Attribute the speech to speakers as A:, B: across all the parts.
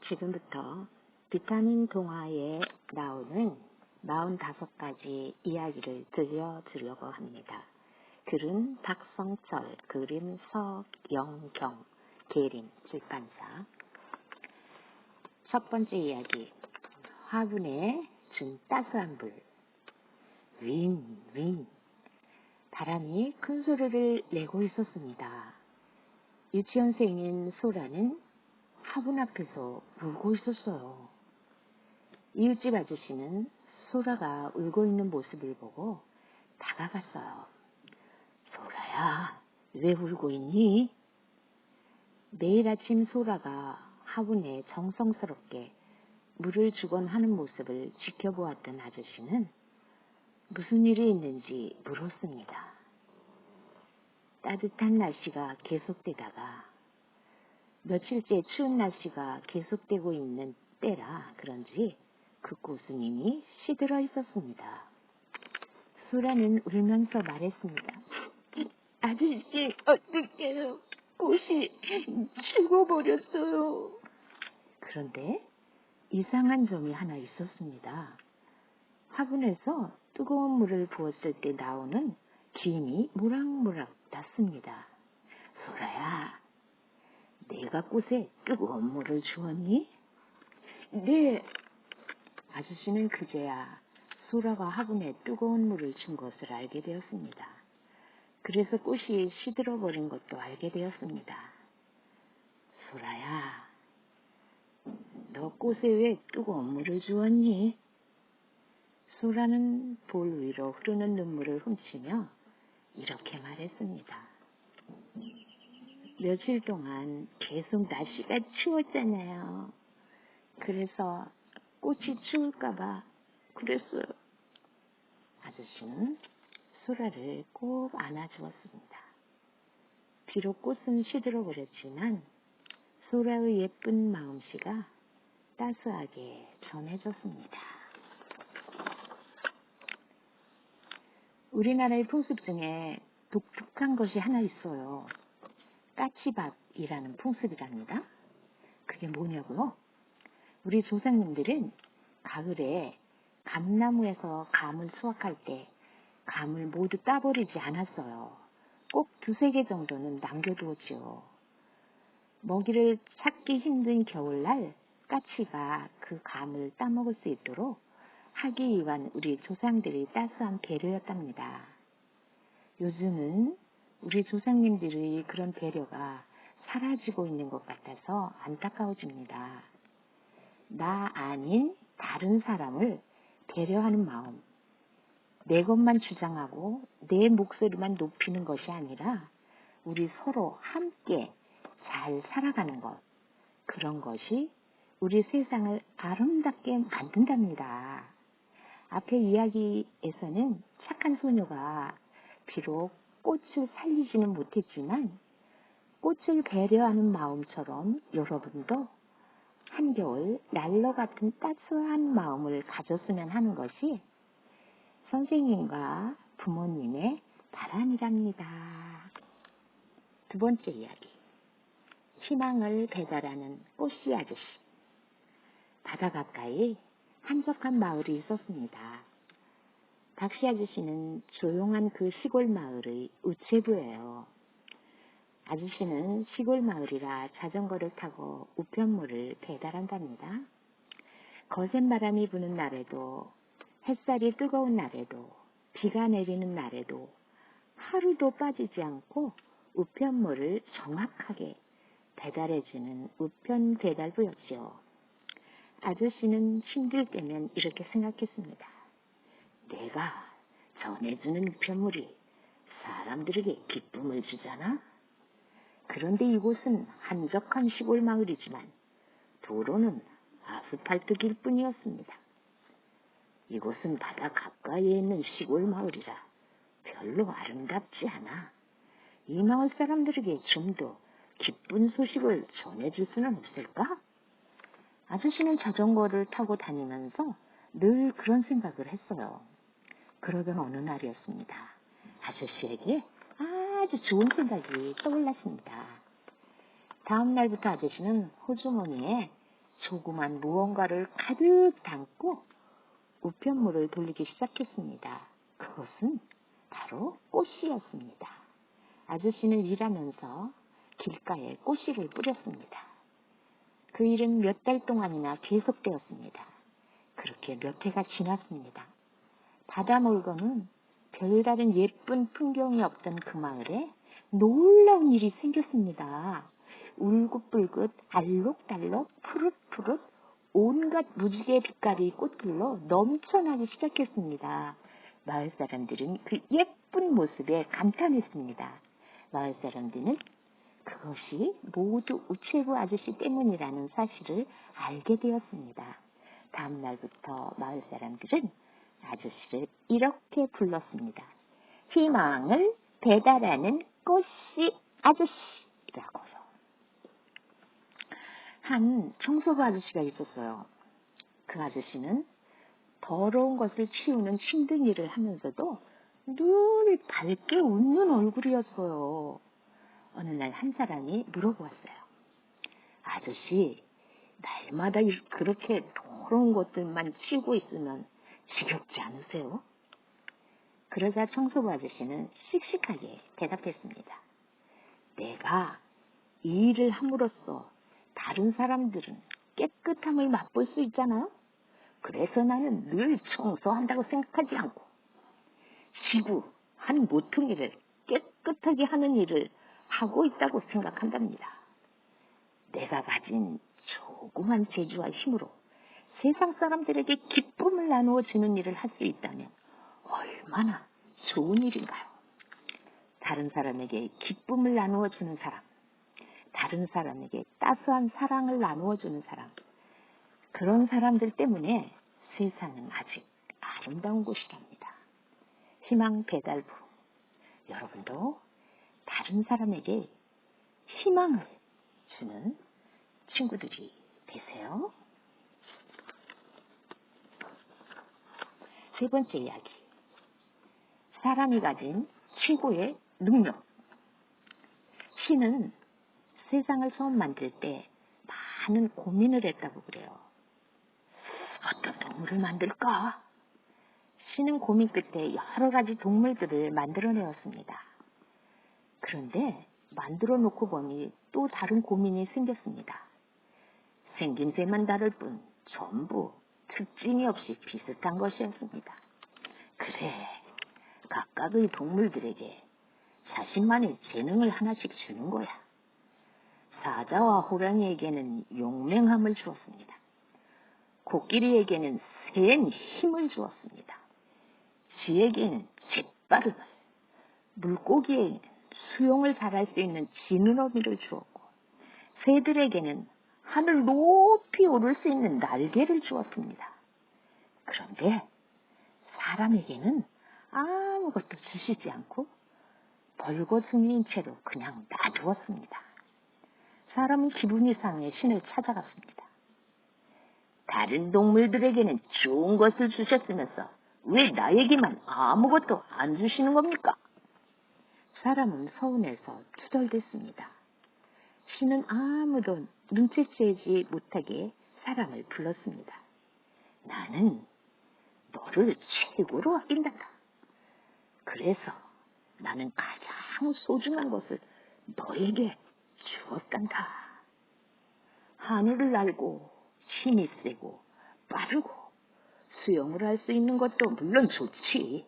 A: 지금부터 비타민 동화에 나오는 45가지 이야기를 들려주려고 합니다. 글은 박성철, 그림 서영경, 계림, 출판사. 첫 번째 이야기, 화분에 준 따스한 불. 윙. 바람이 큰 소리를 내고 있었습니다. 유치원생인 소라는 화분 앞에서 울고 있었어요. 이웃집 아저씨는 소라가 울고 있는 모습을 보고 다가갔어요. 소라야, 왜 울고 있니? 매일 아침 소라가 화분에 정성스럽게 물을 주곤 하는 모습을 지켜보았던 아저씨는 무슨 일이 있는지 물었습니다. 따뜻한 날씨가 계속되다가 며칠째 추운 날씨가 계속되고 있는 때라 그런지 그 꽃은 이미 시들어 있었습니다. 소라는 울면서 말했습니다. 아저씨, 어떡해요. 꽃이 죽어버렸어요. 그런데 이상한 점이 하나 있었습니다. 화분에서 뜨거운 물을 부었을 때 나오는 김이 모락모락 났습니다. 소라야, 내가 꽃에 뜨거운 물을 주었니? 네. 아저씨는 그제야 소라가 화분에 뜨거운 물을 준 것을 알게 되었습니다. 그래서 꽃이 시들어 버린 것도 알게 되었습니다. 소라야, 너 꽃에 왜 뜨거운 물을 주었니? 소라는 볼 위로 흐르는 눈물을 훔치며 이렇게 말했습니다. 며칠 동안 계속 날씨가 추웠잖아요. 그래서 꽃이 추울까봐 그랬어요. 아저씨는 소라를 꼭 안아주었습니다. 비록 꽃은 시들어버렸지만 소라의 예쁜 마음씨가 따스하게 전해졌습니다. 우리나라의 풍습 중에 독특한 것이 하나 있어요. 까치밥이라는 풍습이랍니다. 그게 뭐냐고요? 우리 조상님들은 가을에 감나무에서 감을 수확할 때 감을 모두 따버리지 않았어요. 꼭 2-3개 정도는 남겨두었죠. 먹이를 찾기 힘든 겨울날 까치가 그 감을 따먹을 수 있도록 하기 위한 우리 조상들의 따스한 배려였답니다. 요즘은 우리 조상님들의 그런 배려가 사라지고 있는 것 같아서 안타까워집니다. 나 아닌 다른 사람을 배려하는 마음, 내 것만 주장하고 내 목소리만 높이는 것이 아니라 우리 서로 함께 잘 살아가는 것, 그런 것이 우리 세상을 아름답게 만든답니다. 앞에 이야기에서는 착한 소녀가 비록 꽃을 살리지는 못했지만 꽃을 배려하는 마음처럼 여러분도 한겨울 난로 같은 따스한 마음을 가졌으면 하는 것이 선생님과 부모님의 바람이랍니다. 두 번째 이야기, 희망을 배달하는 꽃씨 아저씨. 바다 가까이 한적한 마을이 있었습니다. 박씨 아저씨는 조용한 그 시골 마을의 우체부예요. 아저씨는 시골 마을이라 자전거를 타고 우편물을 배달한답니다. 거센 바람이 부는 날에도 햇살이 뜨거운 날에도 비가 내리는 날에도 하루도 빠지지 않고 우편물을 정확하게 배달해주는 우편 배달부였죠. 아저씨는 힘들 때면 이렇게 생각했습니다. 내가 전해주는 우편물이 사람들에게 기쁨을 주잖아? 그런데 이곳은 한적한 시골 마을이지만 도로는 아스팔트길 뿐이었습니다. 이곳은 바다 가까이에 있는 시골 마을이라 별로 아름답지 않아. 이 마을 사람들에게 좀 더 기쁜 소식을 전해줄 수는 없을까? 아저씨는 자전거를 타고 다니면서 늘 그런 생각을 했어요. 그러던 어느 날이었습니다. 아저씨에게 아주 좋은 생각이 떠올랐습니다. 다음 날부터 아저씨는 호주머니에 조그만 무언가를 가득 담고 우편물을 돌리기 시작했습니다. 그것은 바로 꽃씨였습니다. 아저씨는 일하면서 길가에 꽃씨를 뿌렸습니다. 그 일은 몇 달 동안이나 계속되었습니다. 그렇게 몇 해가 지났습니다. 바다 물건은 별다른 예쁜 풍경이 없던 그 마을에 놀라운 일이 생겼습니다. 울긋불긋, 알록달록, 푸릇푸릇 온갖 무지개 빛깔의 꽃들로 넘쳐나기 시작했습니다. 마을 사람들은 그 예쁜 모습에 감탄했습니다. 마을 사람들은 그것이 모두 우체부 아저씨 때문이라는 사실을 알게 되었습니다. 다음 날부터 마을 사람들은 아저씨를 이렇게 불렀습니다. 희망을 배달하는 꽃씨 아저씨라고요. 한 청소부 아저씨가 있었어요. 그 아저씨는 더러운 것을 치우는 힘든 일을 하면서도 늘 밝게 웃는 얼굴이었어요. 어느 날 한 사람이 물어보았어요. 아저씨, 날마다 그렇게 더러운 것들만 치우고 있으면 지겹지 않으세요? 그러자 청소부 아저씨는 씩씩하게 대답했습니다. 내가 이 일을 함으로써 다른 사람들은 깨끗함을 맛볼 수 있잖아요. 그래서 나는 늘 청소한다고 생각하지 않고 지구 한 모퉁이를 깨끗하게 하는 일을 하고 있다고 생각한답니다. 내가 가진 조그만 재주와 힘으로 세상 사람들에게 기쁨을 나누어 주는 일을 할 수 있다면 얼마나 좋은 일인가요? 다른 사람에게 기쁨을 나누어 주는 사람, 다른 사람에게 따스한 사랑을 나누어 주는 사람, 그런 사람들 때문에 세상은 아직 아름다운 곳이랍니다. 희망 배달부, 여러분도 다른 사람에게 희망을 주는 친구들이 되세요. 세 번째 이야기. 사람이 가진 최고의 능력. 신은 세상을 처음 만들 때 많은 고민을 했다고 그래요. 어떤 동물을 만들까? 신은 고민 끝에 여러 가지 동물들을 만들어내었습니다. 그런데 만들어 놓고 보니 또 다른 고민이 생겼습니다. 생김새만 다를 뿐 전부 특징이 없이 비슷한 것이었습니다. 그래, 각각의 동물들에게 자신만의 재능을 하나씩 주는 거야. 사자와 호랑이에게는 용맹함을 주었습니다. 코끼리에게는 센 힘을 주었습니다. 쥐에게는 재빠름을, 물고기에게는 수영을 잘할 수 있는 지느러미를 주었고, 새들에게는 하늘 높이 오를 수 있는 날개를 주었습니다. 그런데 사람에게는 아무것도 주시지 않고 벌거숭이인 채로 그냥 놔두었습니다. 사람은 기분이 상해 신을 찾아갔습니다. 다른 동물들에게는 좋은 것을 주셨으면서 왜 나에게만 아무것도 안 주시는 겁니까? 사람은 서운해서 투덜댔습니다. 신은 아무도 눈치채지 못하게 사람을 불렀습니다. 나는 너를 최고로 아낀단다. 그래서 나는 가장 소중한 것을 너에게 주었단다. 하늘을 날고 힘이 세고 빠르고 수영을 할 수 있는 것도 물론 좋지.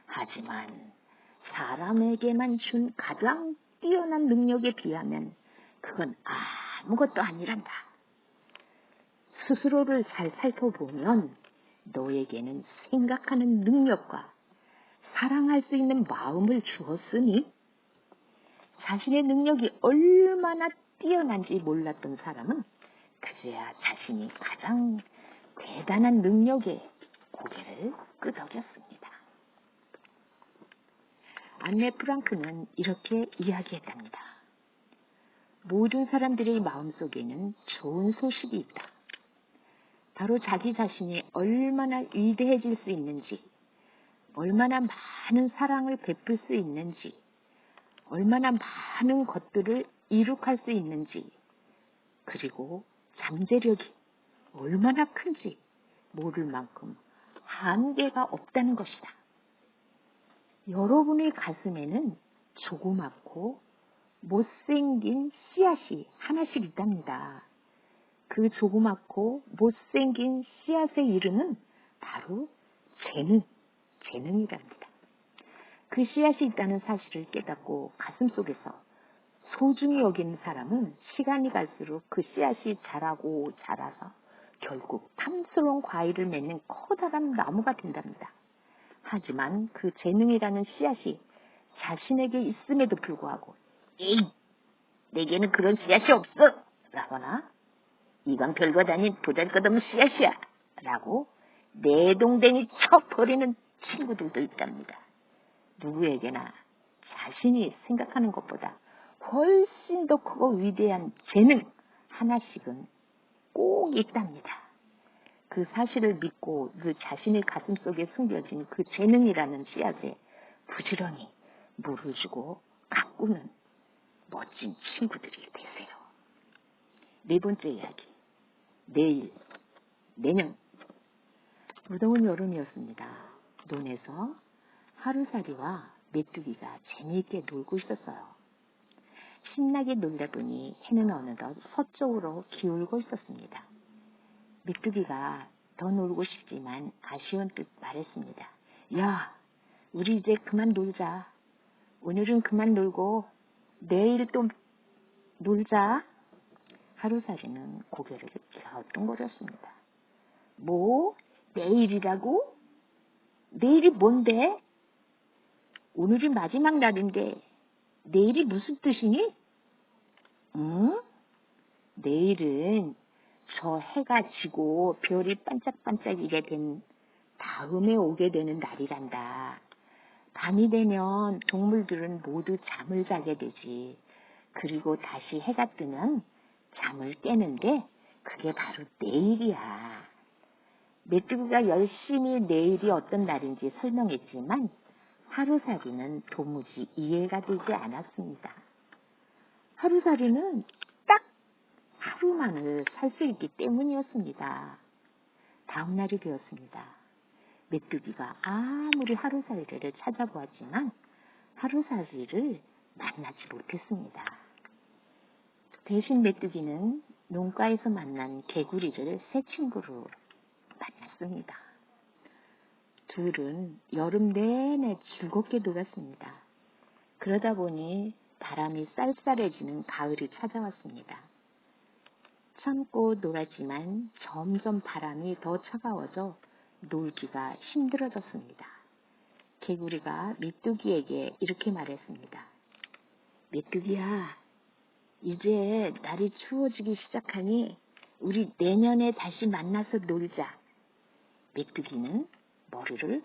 A: 하지만 사람에게만 준 가장 뛰어난 능력에 비하면 그건 아무것도 아니란다. 스스로를 잘 살펴보면 너에게는 생각하는 능력과 사랑할 수 있는 마음을 주었으니 자신의 능력이 얼마나 뛰어난지 몰랐던 사람은 그제야 자신이 가장 대단한 능력에 고개를 끄덕였습니다. 안네 프랑크는 이렇게 이야기했답니다. 모든 사람들의 마음속에는 좋은 소식이 있다. 바로 자기 자신이 얼마나 위대해질 수 있는지, 얼마나 많은 사랑을 베풀 수 있는지, 얼마나 많은 것들을 이룩할 수 있는지, 그리고 잠재력이 얼마나 큰지 모를 만큼 한계가 없다는 것이다. 여러분의 가슴에는 조그맣고 못생긴 씨앗이 하나씩 있답니다. 그 조그맣고 못생긴 씨앗의 이름은 바로 재능이랍니다. 그 씨앗이 있다는 사실을 깨닫고 가슴속에서 소중히 여기는 사람은 시간이 갈수록 그 씨앗이 자라고 자라서 결국 탐스러운 과일을 맺는 커다란 나무가 된답니다. 하지만 그 재능이라는 씨앗이 자신에게 있음에도 불구하고 에이, 내게는 그런 씨앗이 없어! 라거나 이건 별거 아닌 보잘것없는 씨앗이야! 라고 내동댕이 쳐버리는 친구들도 있답니다. 누구에게나 자신이 생각하는 것보다 훨씬 더 크고 위대한 재능 하나씩은 꼭 있답니다. 그 사실을 믿고 그 자신의 가슴속에 숨겨진 그 재능이라는 씨앗에 부지런히 물을 주고 가꾸는 멋진 친구들이 되세요. 네 번째 이야기. 내년. 무더운 여름이었습니다. 논에서 하루살이와 메뚜기가 재미있게 놀고 있었어요. 신나게 놀다 보니 해는 어느덧 서쪽으로 기울고 있었습니다. 메뚜기가 더 놀고 싶지만 아쉬운 듯 말했습니다. 야, 우리 이제 그만 놀자. 오늘은 그만 놀고 내일 또 놀자. 하루살이는 고개를 갸우뚱거렸습니다. 뭐? 내일이라고? 내일이 뭔데? 오늘이 마지막 날인데 내일이 무슨 뜻이니? 응? 내일은 저 해가 지고 별이 반짝반짝이게 된 다음에 오게 되는 날이란다. 밤이 되면 동물들은 모두 잠을 자게 되지. 그리고 다시 해가 뜨면 잠을 깨는데 그게 바로 내일이야. 메뚜기가 열심히 내일이 어떤 날인지 설명했지만 하루살이는 도무지 이해가 되지 않았습니다. 하루살이는 딱 하루만을 살 수 있기 때문이었습니다. 다음 날이 되었습니다. 메뚜기가 아무리 하루살이를 찾아보았지만 하루살이를 만나지 못했습니다. 대신 메뚜기는 농가에서 만난 개구리를 새 친구로 만났습니다. 둘은 여름 내내 즐겁게 놀았습니다. 그러다 보니 바람이 쌀쌀해지는 가을이 찾아왔습니다. 참고 놀았지만 점점 바람이 더 차가워져 놀기가 힘들어졌습니다. 개구리가 메뚜기에게 이렇게 말했습니다. 메뚜기야, 이제 날이 추워지기 시작하니 우리 내년에 다시 만나서 놀자. 메뚜기는 머리를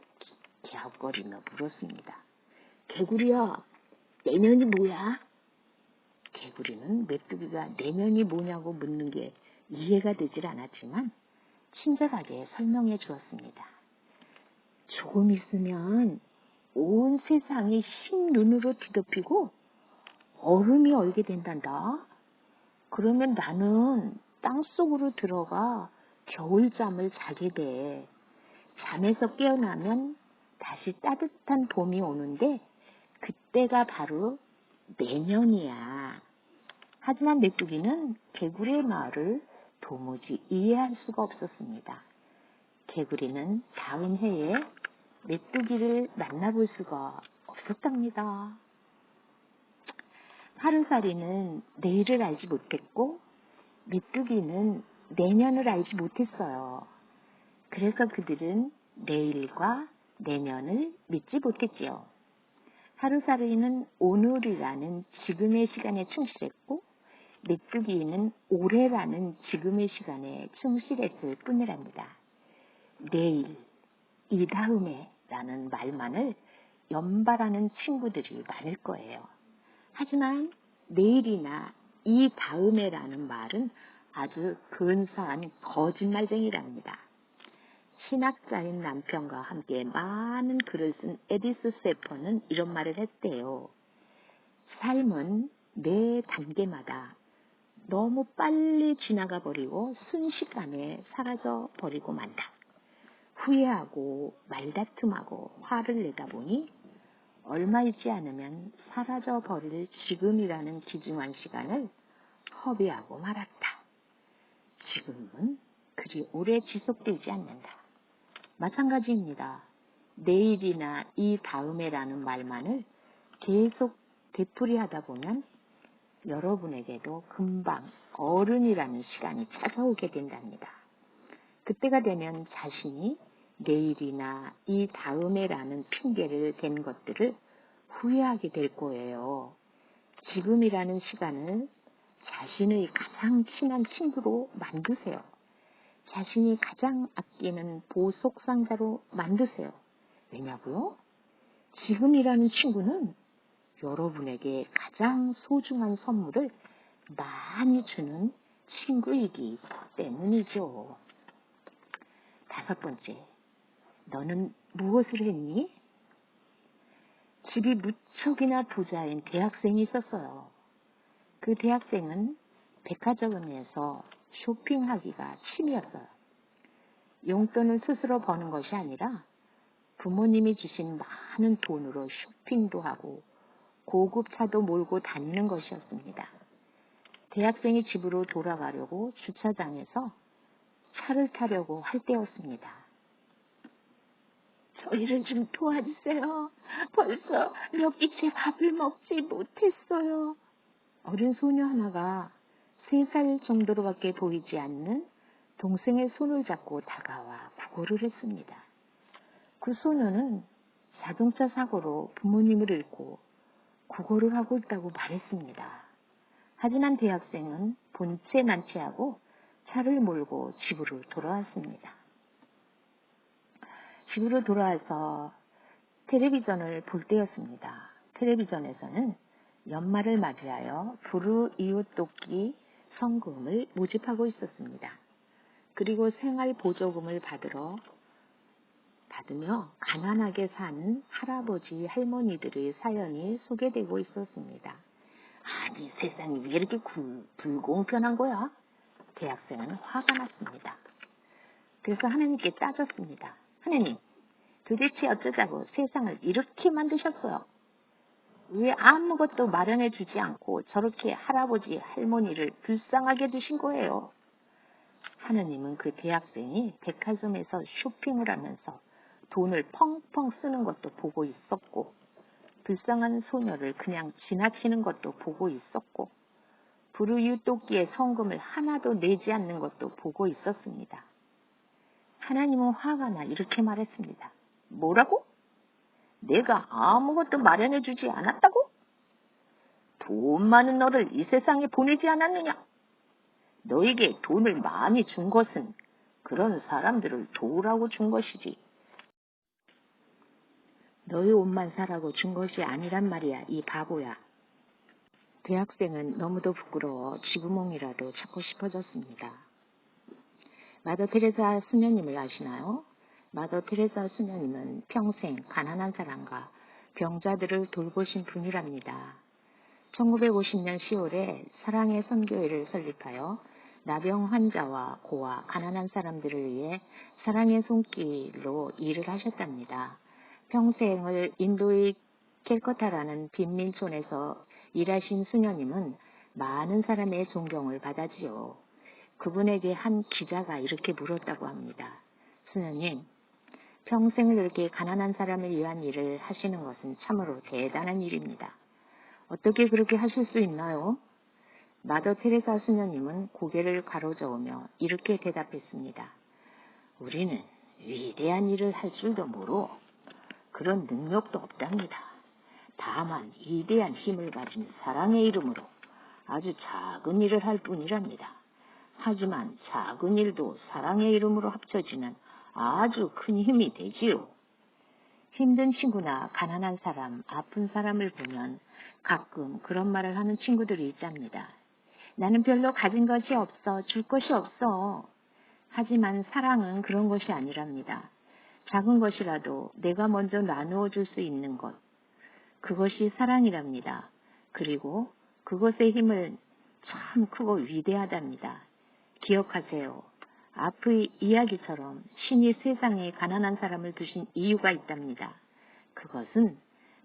A: 갸웃거리며 물었습니다. 개구리야, 내년이 뭐야? 개구리는 메뚜기가 내년이 뭐냐고 묻는 게 이해가 되질 않았지만 친절하게 설명해 주었습니다. 조금 있으면 온 세상이 흰 눈으로 뒤덮이고 얼음이 얼게 된단다. 그러면 나는 땅속으로 들어가 겨울잠을 자게 돼. 잠에서 깨어나면 다시 따뜻한 봄이 오는데 그때가 바로 내년이야. 하지만 메뚜기는 개구리의 말을 도무지 이해할 수가 없었습니다. 개구리는 다음 해에 메뚜기를 만나볼 수가 없었답니다. 하루살이는 내일을 알지 못했고 메뚜기는 내년을 알지 못했어요. 그래서 그들은 내일과 내년을 믿지 못했지요. 하루살이는 오늘이라는 지금의 시간에 충실했고 메뚜기는 올해라는 지금의 시간에 충실했을 뿐이랍니다. 내일, 이 다음에 라는 말만을 연발하는 친구들이 많을 거예요. 하지만 내일이나 이 다음에라는 말은 아주 근사한 거짓말쟁이랍니다. 신학자인 남편과 함께 많은 글을 쓴 에디스 세퍼는 이런 말을 했대요. 삶은 매 단계마다 너무 빨리 지나가 버리고 순식간에 사라져 버리고 만다. 후회하고 말다툼하고 화를 내다 보니 얼마 있지 않으면 사라져 버릴 지금이라는 귀중한 시간을 허비하고 말았다. 지금은 그리 오래 지속되지 않는다. 마찬가지입니다. 내일이나 이 다음에라는 말만을 계속 되풀이하다 보면 여러분에게도 금방 어른이라는 시간이 찾아오게 된답니다. 그때가 되면 자신이 내일이나 이 다음에라는 핑계를 댄 것들을 후회하게 될 거예요. 지금이라는 시간을 자신의 가장 친한 친구로 만드세요. 자신이 가장 아끼는 보석 상자로 만드세요. 왜냐고요? 지금이라는 친구는 여러분에게 가장 소중한 선물을 많이 주는 친구이기 때문이죠. 5번째, 너는 무엇을 했니? 집이 무척이나 부자인 대학생이 있었어요. 그 대학생은 백화점에서 쇼핑하기가 취미였어요. 용돈을 스스로 버는 것이 아니라 부모님이 주신 많은 돈으로 쇼핑도 하고 고급 차도 몰고 다니는 것이었습니다. 대학생이 집으로 돌아가려고 주차장에서 차를 타려고 할 때였습니다. 저희를 좀 도와주세요. 벌써 몇 끼째 밥을 먹지 못했어요. 어린 소녀 하나가 3살 정도로밖에 보이지 않는 동생의 손을 잡고 다가와 구걸을 했습니다. 그 소녀는 자동차 사고로 부모님을 잃고 구걸을 하고 있다고 말했습니다. 하지만 대학생은 본체 만취하고 차를 몰고 집으로 돌아왔습니다. 집으로 돌아와서 텔레비전을 볼 때였습니다. 텔레비전에서는 연말을 맞이하여 부르 이웃 돕기 성금을 모집하고 있었습니다. 그리고 생활 보조금을 받으며 가난하게 사는 할아버지 할머니들의 사연이 소개되고 있었습니다. 아니, 세상이 왜 이렇게 불공평한 거야? 대학생은 화가 났습니다. 그래서 하나님께 따졌습니다. 하나님, 도대체 어쩌자고 세상을 이렇게 만드셨어요? 왜 아무것도 마련해 주지 않고 저렇게 할아버지, 할머니를 불쌍하게 두신 거예요? 하나님은 그 대학생이 백화점에서 쇼핑을 하면서 돈을 펑펑 쓰는 것도 보고 있었고, 불쌍한 소녀를 그냥 지나치는 것도 보고 있었고, 부르유토끼의 성금을 하나도 내지 않는 것도 보고 있었습니다. 하나님은 화가 나 이렇게 말했습니다. 뭐라고? 내가 아무것도 마련해 주지 않았다고? 돈 많은 너를 이 세상에 보내지 않았느냐? 너에게 돈을 많이 준 것은 그런 사람들을 도우라고 준 것이지. 너의 옷만 사라고 준 것이 아니란 말이야, 이 바보야. 대학생은 너무도 부끄러워 쥐구멍이라도 찾고 싶어졌습니다. 마더 테레사 수녀님을 아시나요? 마더 테레사 수녀님은 평생 가난한 사람과 병자들을 돌보신 분이랍니다. 1950년 10월에 사랑의 선교회를 설립하여 나병 환자와 고아, 가난한 사람들을 위해 사랑의 손길로 일을 하셨답니다. 평생을 인도의 캘커타라는 빈민촌에서 일하신 수녀님은 많은 사람의 존경을 받았지요. 그분에게 한 기자가 이렇게 물었다고 합니다. 수녀님, 평생을 이렇게 가난한 사람을 위한 일을 하시는 것은 참으로 대단한 일입니다. 어떻게 그렇게 하실 수 있나요? 마더 테레사 수녀님은 고개를 가로저으며 이렇게 대답했습니다. 우리는 위대한 일을 할 줄도 모르고 그런 능력도 없답니다. 다만 위대한 힘을 가진 사랑의 이름으로 아주 작은 일을 할 뿐이랍니다. 하지만 작은 일도 사랑의 이름으로 합쳐지면 아주 큰 힘이 되지요. 힘든 친구나 가난한 사람, 아픈 사람을 보면 가끔 그런 말을 하는 친구들이 있답니다. 나는 별로 가진 것이 없어, 줄 것이 없어. 하지만 사랑은 그런 것이 아니랍니다. 작은 것이라도 내가 먼저 나누어 줄 수 있는 것, 그것이 사랑이랍니다. 그리고 그것의 힘을 참 크고 위대하답니다. 기억하세요. 앞의 이야기처럼 신이 세상에 가난한 사람을 두신 이유가 있답니다. 그것은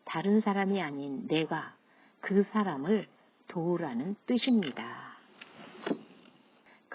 A: 다른 사람이 아닌 내가 그 사람을 도우라는 뜻입니다.